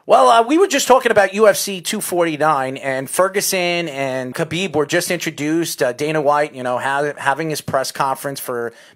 Well, we were just talking about UFC 249, and Ferguson and Khabib were just introduced. Dana White, having his press conference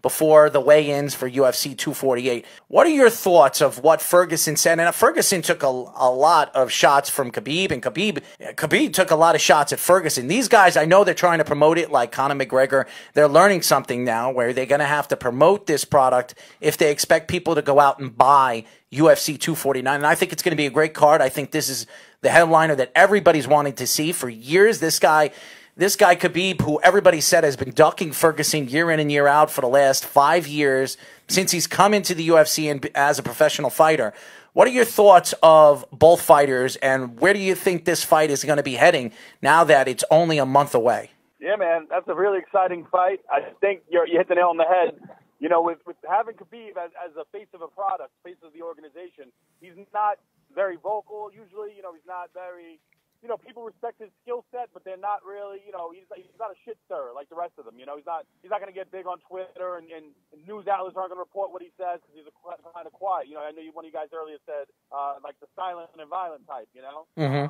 before the weigh-ins for UFC 248. What are your thoughts of what Ferguson said? And Ferguson took a lot of shots from Khabib, and Khabib took a lot of shots at Ferguson. These guys, I know they're trying to promote it like Conor McGregor. They're learning something now where they're going to have to promote this product if they expect people to go out and buy UFC 249, and I think it's going to be a great card. I think this is the headliner that everybody's wanting to see for years. This guy Khabib, who everybody said has been ducking Ferguson year in and year out for the last 5 years since he's come into the UFC and as a professional fighter. What are your thoughts of both fighters, and where do you think this fight is going to be heading now that it's only a month away? Yeah, man, that's a really exciting fight. I think you hit the nail on the head. With having Khabib as a face of a product, face of the organization, he's not very vocal usually. He's not very, people respect his skill set, but they're not really, he's not a shit stirrer like the rest of them. He's not going to get big on Twitter and news outlets aren't going to report what he says because he's kind of quiet. I know one of you guys earlier said like the silent and violent type. Mm-hmm.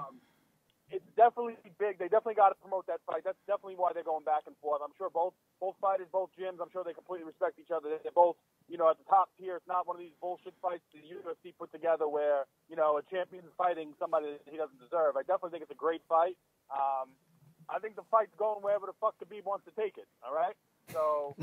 It's definitely big. They definitely got to promote that fight. That's definitely why they're going back and forth. I'm sure both fighters, both gyms, I'm sure they completely respect each other. They're both, at the top tier. It's not one of these bullshit fights the UFC put together where, a champion is fighting somebody that he doesn't deserve. I definitely think it's a great fight. I think the fight's going wherever the fuck Khabib wants to take it, all right? So,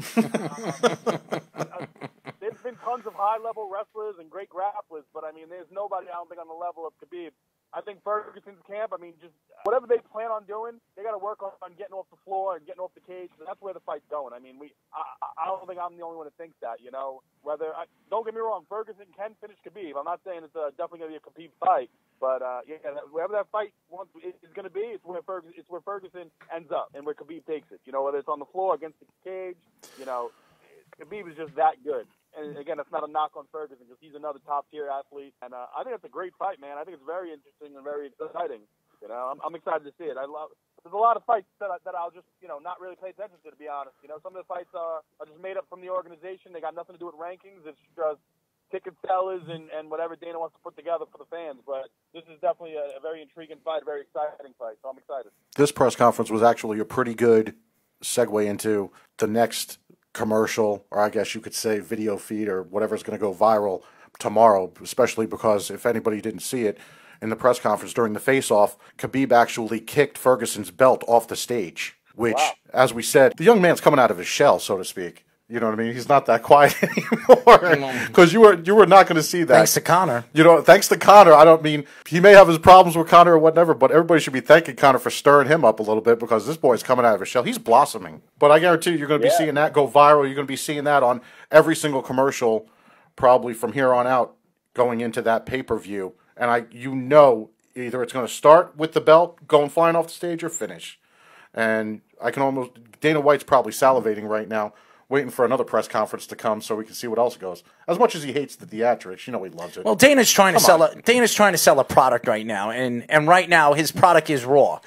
there's been tons of high-level wrestlers and great grapplers, but, there's nobody, I don't think, on the level of Khabib. I think Ferguson's camp, just whatever they plan on doing, they got to work on getting off the floor and getting off the cage. That's where the fight's going. I don't think I'm the only one that thinks that, don't get me wrong, Ferguson can finish Khabib. I'm not saying it's definitely going to be a Khabib fight, but, wherever that fight is going to be, it's where Ferguson ends up and where Khabib takes it. Whether it's on the floor against the cage, Khabib is just that good. And again, it's not a knock on Ferguson because he's another top-tier athlete. And I think it's a great fight, man. I think it's very interesting and very exciting. I'm excited to see it. There's a lot of fights that I'll just, not really pay attention to be honest. Some of the fights are just made up from the organization. They got nothing to do with rankings. It's just ticket sellers and whatever Dana wants to put together for the fans. But this is definitely a very intriguing fight, a very exciting fight. So I'm excited. This press conference was actually a pretty good segue into the next commercial, or I guess you could say video feed or whatever's going to go viral tomorrow, especially because if anybody didn't see it in the press conference during the face-off, Khabib actually kicked Ferguson's belt off the stage, which, as we said, the young man's coming out of his shell, so to speak. You know what I mean? He's not that quiet anymore because you were not going to see that. Thanks to Conor. Thanks to Conor. I don't mean he may have his problems with Conor or whatever, but everybody should be thanking Conor for stirring him up a little bit because this boy's coming out of his shell. He's blossoming. But I guarantee you're going to be seeing that go viral. You're going to be seeing that on every single commercial probably from here on out going into that pay-per-view. And either it's going to start with the belt going flying off the stage or finish. And Dana White's probably salivating right now, waiting for another press conference to come so we can see what else goes. As much as he hates the theatrics, he loves it. Well, Dana's trying to sell a product right now, and right now his product is Raw.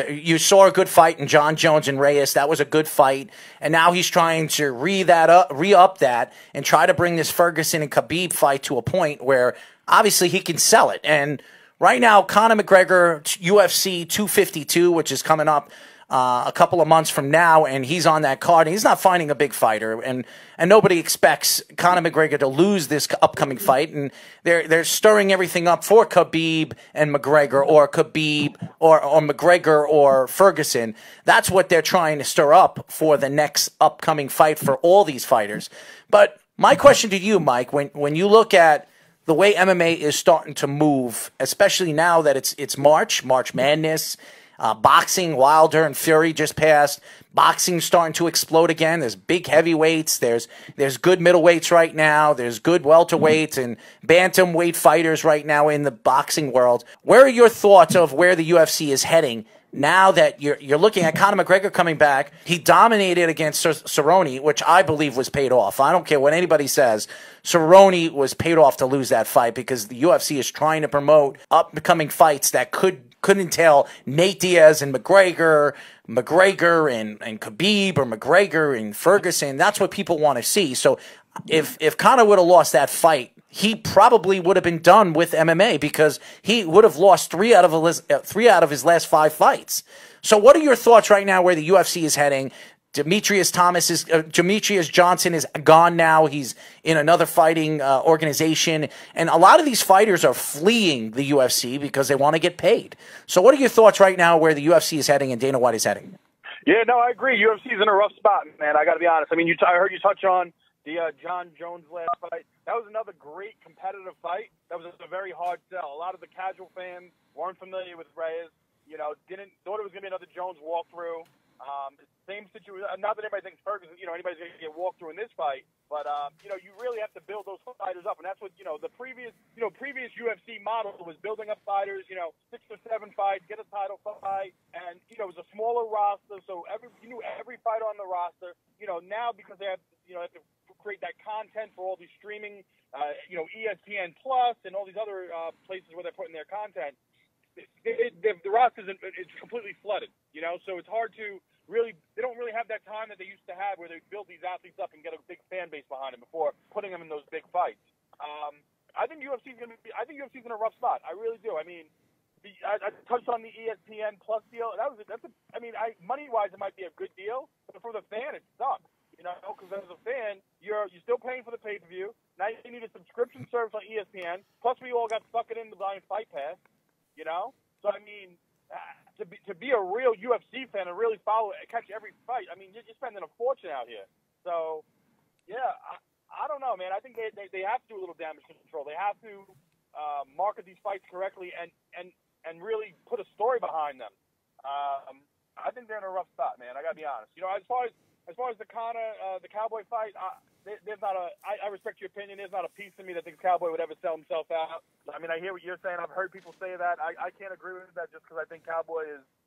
You saw a good fight in John Jones and Reyes. That was a good fight, and now he's trying to re-up that and try to bring this Ferguson and Khabib fight to a point where obviously he can sell it. And right now, Conor McGregor UFC 252, which is coming up a couple of months from now, and he's on that card. And he's not fighting a big fighter, and nobody expects Conor McGregor to lose this upcoming fight. And they're stirring everything up for Khabib and McGregor, or Khabib or McGregor or Ferguson. That's what they're trying to stir up for the next upcoming fight for all these fighters. But my question to you, Mike, when you look at the way MMA is starting to move, especially now that it's March Madness. Boxing, Wilder and Fury just passed. Boxing's starting to explode again. There's big heavyweights. There's good middleweights right now. There's good welterweights and bantamweight fighters right now in the boxing world. Where are your thoughts of where the UFC is heading now that you're looking at Conor McGregor coming back? He dominated against Cerrone, which I believe was paid off. I don't care what anybody says. Cerrone was paid off to lose that fight because the UFC is trying to promote upcoming fights that could entail Nate Diaz and McGregor and Khabib, or McGregor and Ferguson. That's what people want to see. So if Conor would have lost that fight, he probably would have been done with MMA because he would have lost three out of his last 5 fights. So what are your thoughts right now where the UFC is heading? Demetrius Johnson is gone now. He's in another fighting organization. And a lot of these fighters are fleeing the UFC because they want to get paid. So what are your thoughts right now where the UFC is heading and Dana White is heading? Yeah, no, I agree. UFC's in a rough spot, man. I got to be honest. I mean, I heard you touch on the John Jones last fight. That was another great competitive fight. That was a very hard sell. A lot of the casual fans weren't familiar with Reyes. You know, thought it was going to be another Jones walkthrough. Same situation. Not that anybody thinks Ferguson, anybody's going to get walked through in this fight, but you really have to build those fighters up, and that's what the previous UFC model was building up fighters. 6 or 7 fights, get a title fight, and it was a smaller roster, so you knew every fighter on the roster. Now because they have to create that content for all these streaming, ESPN Plus and all these other places where they're putting their content. The roster is completely flooded, so it's hard to really, they don't really have that time that they used to have where they build these athletes up and get a big fan base behind them before putting them in those big fights. I think UFC's in a rough spot. I really do. I mean, I touched on the ESPN Plus deal. Money wise, it might be a good deal, but for the fan, it sucks. Because as a fan, you're still paying for the pay-per-view. Now you need a subscription service on ESPN. Plus, we all got suckered into buying Fight Pass. So I mean, to be a real UFC fan and really catch every fight, I mean, you're spending a fortune out here. So, yeah, I don't know, man. I think they have to do a little damage control. They have to market these fights correctly and really put a story behind them. I think they're in a rough spot, man. I gotta be honest. As far as the Cowboy fight, there's not I respect your opinion. There's not a piece of me that thinks Cowboy would ever sell himself out. I mean, I hear what you're saying. I've heard people say that. I can't agree with that just because I think Cowboy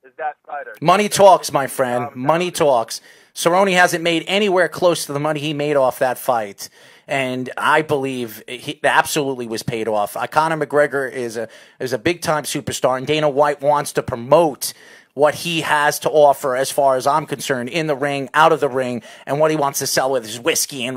is that fighter. Money talks, my friend. Money talks. Cerrone hasn't made anywhere close to the money he made off that fight. And I believe he absolutely was paid off. Conor McGregor is a big-time superstar, and Dana White wants to promote what he has to offer as far as I'm concerned, in the ring, out of the ring, and what he wants to sell with his whiskey and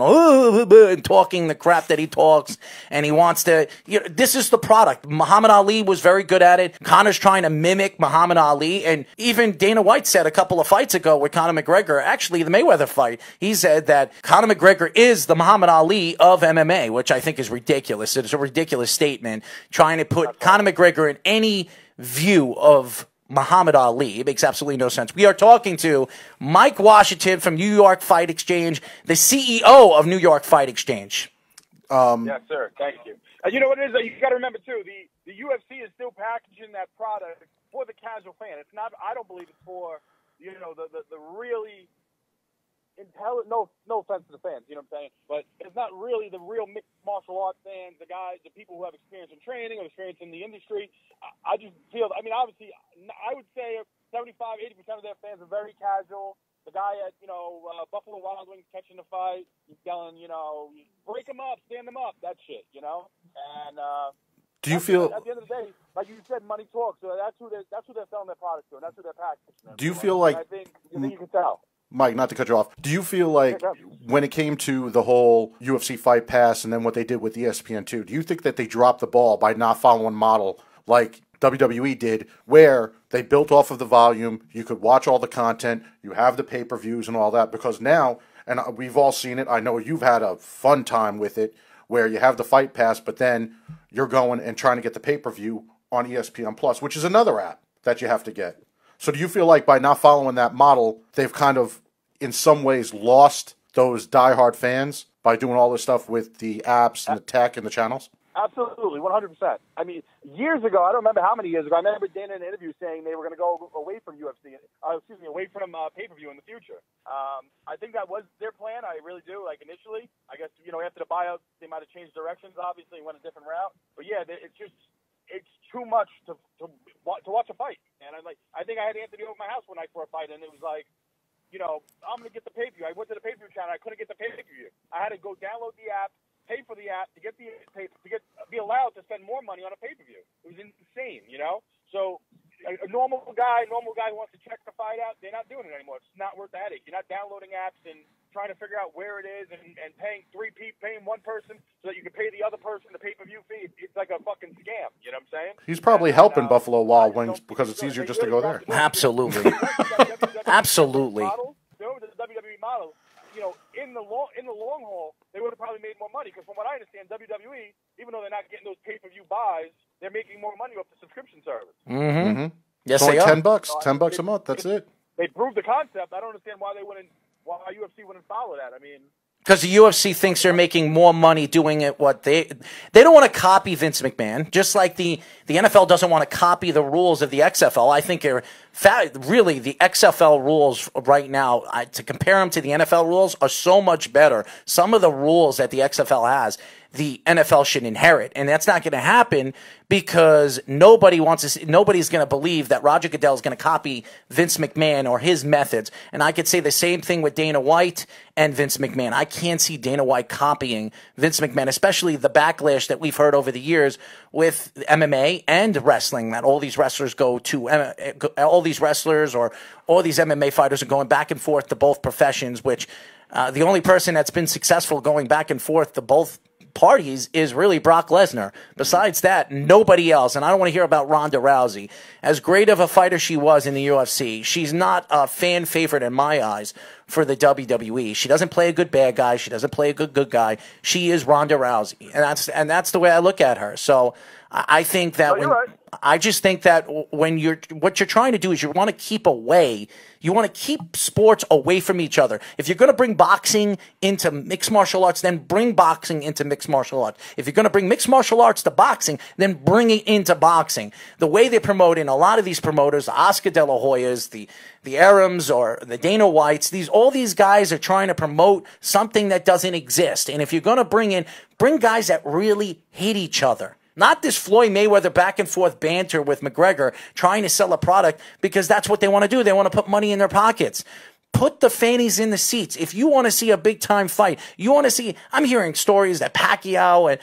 talking the crap that he talks. And he wants to, this is the product. Muhammad Ali was very good at it. Conor's trying to mimic Muhammad Ali. And even Dana White said a couple of fights ago with Conor McGregor, actually the Mayweather fight, he said that Conor McGregor is the Muhammad Ali of MMA, which I think is ridiculous. It's a ridiculous statement, trying to put Conor McGregor in any view of Muhammad Ali. It makes absolutely no sense. We are talking to Mike Washington from New York Fight Exchange, the CEO of New York Fight Exchange. Yes, sir. Thank you. You know what it is? You got to remember, too, the UFC is still packaging that product for the casual fan. It's not, I don't believe it's for, the really intelligent, no offense to the fans, you know what I'm saying? But it's not really the real mixed martial arts fans, the people who have experience in training or experience in the industry. I just feel, obviously, I would say 75-80% of their fans are very casual. The guy at, Buffalo Wild Wings catching the fight, he's yelling, break them up, stand them up, that shit, And do you feel at the end of the day, like you said, money talks. So that's who they're selling their products to, and that's who they're packaging. Do you feel like? I think you can tell. Mike, not to cut you off, do you feel like when it came to the whole UFC Fight Pass and then what they did with ESPN2, do you think that they dropped the ball by not following model like WWE did, where they built off of the volume, you could watch all the content, you have the pay-per-views and all that, because now, and we've all seen it, I know you've had a fun time with it, where you have the Fight Pass, but then you're going and trying to get the pay-per-view on ESPN Plus, which is another app that you have to get. So do you feel like by not following that model, they've kind of, in some ways, lost those diehard fans by doing all this stuff with the apps and the tech and the channels? Absolutely, 100%. I mean, years ago, I don't remember how many years ago, I remember Dana in an interview saying they were going to go away from UFC, away from pay-per-view in the future. I think that was their plan. I really do. Like, initially, I guess, after the buyout, they might have changed directions, obviously, and went a different route. But, yeah, it's too much to watch a fight. And I think I had Anthony over my house one night for a fight, and it was like, I'm going to get the pay-per-view. I went to the pay-per-view channel. I couldn't get the pay-per-view. I had to go download the app, pay for the app to be allowed to spend more money on a pay-per-view. It was insane, So a normal guy who wants to check the fight out, they're not doing it anymore. It's not worth the headache. You're not downloading apps and trying to figure out where it is and paying paying one person so that you can pay the other person the pay-per-view fee. It's like a fucking scam. You know what I'm saying? He's probably helping Buffalo Wild Wings because it's easier just to go there. Absolutely. Absolutely. The WWE model, you know, in the long haul, they would have probably made more money because from what I understand, WWE, even though they're not getting those pay-per-view buys, they're making more money off the subscription service. Mm-hmm. Yes, it's only they are. $10, $10 a month. That's it. They proved the concept. I don't understand why UFC wouldn't follow that. I mean, because the UFC thinks they're making more money doing it. What they don't want to copy Vince McMahon, just like the NFL doesn't want to copy the rules of the XFL. I think really the XFL rules right now, to compare them to the NFL rules, are so much better. Some of the rules that the XFL has, the NFL should inherit, and that's not going to happen because nobody's going to believe that Roger Goodell is going to copy Vince McMahon or his methods. And I could say the same thing with Dana White and Vince McMahon. I can't see Dana White copying Vince McMahon, especially the backlash that we've heard over the years with MMA and wrestling, that all these wrestlers all these wrestlers or all these MMA fighters are going back and forth to both professions, which the only person that's been successful going back and forth to both parties is really Brock Lesnar. Besides that, nobody else. And I don't want to hear about Ronda Rousey. As great of a fighter she was in the UFC, she's not a fan favorite in my eyes for the WWE. She doesn't play a good bad guy. She doesn't play a good guy. She is Ronda Rousey, and that's the way I look at her. So I think that I just think that what you're trying to do is you want to keep sports away from each other. If you're going to bring boxing into mixed martial arts, then bring boxing into mixed martial arts. If you're going to bring mixed martial arts to boxing, then bring it into boxing. The way they promote in a lot of these promoters, the Oscar De La Hoyas, the Arams or the Dana Whites, all these guys are trying to promote something that doesn't exist. And if you're going to bring guys that really hate each other. Not this Floyd Mayweather back and forth banter with McGregor trying to sell a product because that's what they want to do. They want to put money in their pockets. Put the fannies in the seats. If you want to see a big time fight, I'm hearing stories that Pacquiao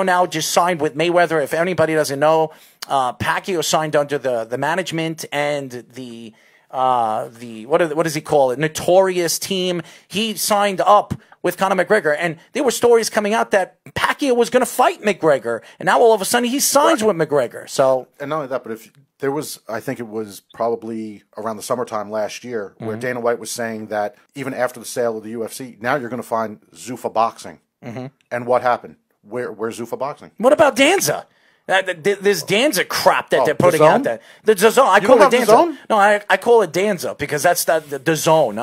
now just signed with Mayweather. If anybody doesn't know, Pacquiao signed under the management and the what does he call it? Notorious team. He signed up with Conor McGregor, and there were stories coming out that Pacquiao was going to fight McGregor, and now all of a sudden he signs with McGregor. So, and not only that, but if there was, I think it was probably around the summertime last year, where Dana White was saying that even after the sale of the UFC, now you're going to find Zuffa Boxing. And what happened? Where's Zuffa Boxing? What about Danza? This Danza crap that they're putting out there. The DAZN. I You call don't it have Danza. DAZN? No, I call it Danza because that's the zone.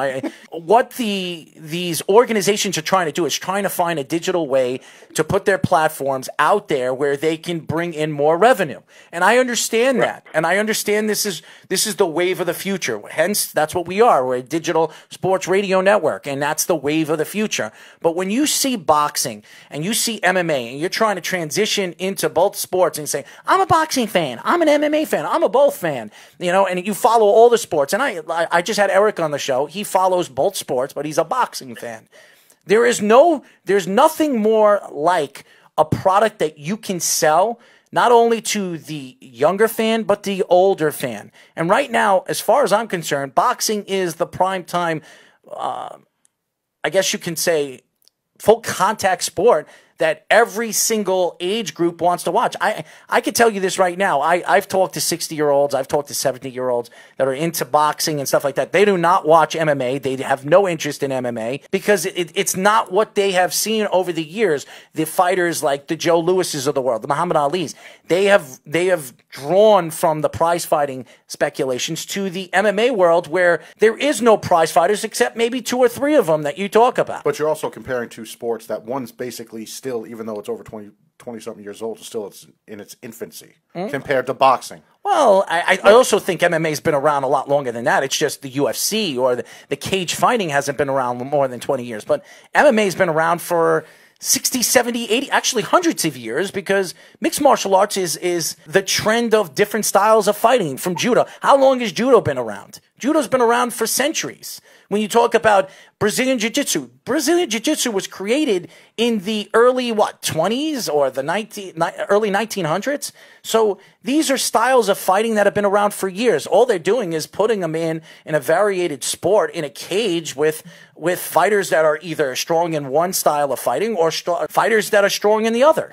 What these organizations are trying to do is trying to find a digital way to put their platforms out there where they can bring in more revenue. And I understand that. And I understand this is the wave of the future. Hence, that's what we are. We're a digital sports radio network, and that's the wave of the future. But when you see boxing and you see MMA and you're trying to transition into both sports and say, I'm a boxing fan, I'm an MMA fan, I'm a both fan, and you follow all the sports. And I just had Eric on the show. He follows both sports, but he's a boxing fan. There's nothing more like a product that you can sell not only to the younger fan, but the older fan. And right now, as far as I'm concerned, boxing is the prime time, I guess you can say, full contact sport that every single age group wants to watch. I can tell you this right now. I've talked to 60-year-olds. I've talked to 70-year-olds that are into boxing and stuff like that. They do not watch MMA. They have no interest in MMA because it's not what they have seen over the years. The fighters like the Joe Lewises of the world, the Muhammad Alis, they have drawn from the prize fighting speculations to the MMA world where there is no prize fighters except maybe 2 or 3 of them that you talk about. But you're also comparing two sports that one's basically still, even though it's over 20-something years old, it's in its infancy compared to boxing. Well, I also think MMA's been around a lot longer than that. It's just the UFC or the cage fighting hasn't been around more than 20 years. But MMA's been around for 60, 70, 80, actually hundreds of years because mixed martial arts is the trend of different styles of fighting from judo. How long has judo been around? Judo's been around for centuries. When you talk about Brazilian Jiu-Jitsu was created in the early, 20s or the early 1900s? So these are styles of fighting that have been around for years. All they're doing is putting them in a variated sport in a cage with fighters that are either strong in one style of fighting or fighters that are strong in the other.